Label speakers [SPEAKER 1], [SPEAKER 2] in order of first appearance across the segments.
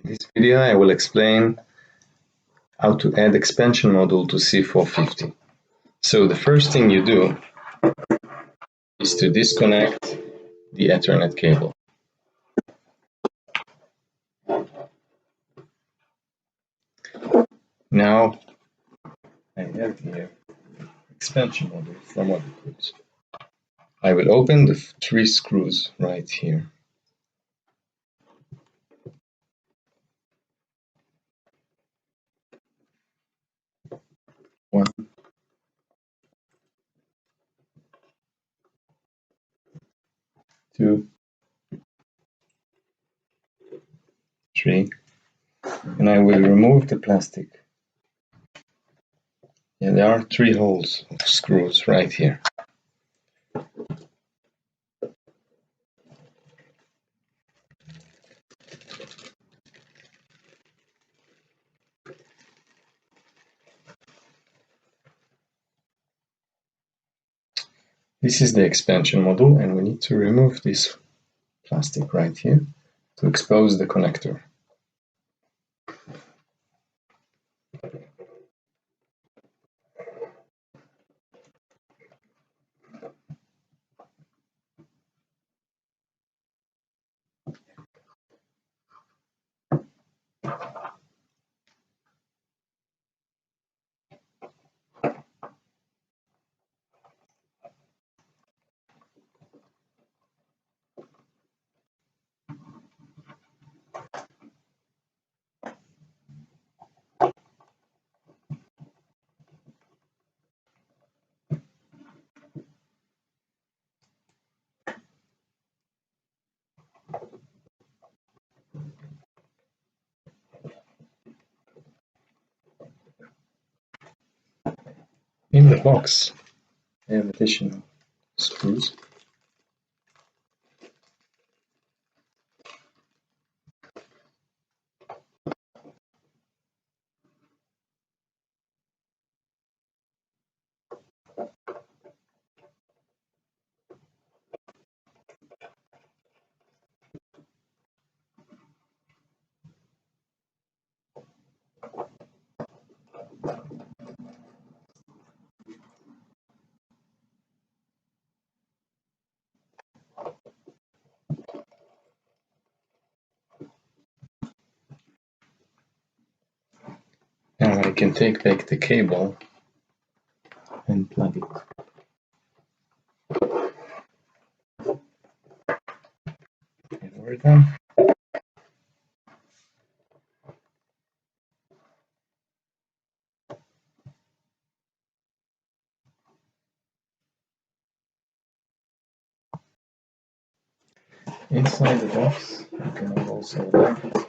[SPEAKER 1] In this video, I will explain how to add expansion module to C450. So the first thing you do is to disconnect the Ethernet cable. Now I have here expansion module from AudioCodes. I will open the 3 screws right here. One, two, 3, and I will remove the plastic. And there are 3 holes of screws right here. This is the expansion module, and we need to remove this plastic right here to expose the connector. In the box, I have additional screws. Now I can take back the cable and plug it. And we're done. Inside the box, you can also open it.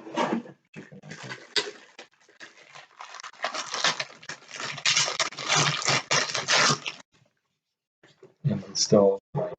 [SPEAKER 1] And install my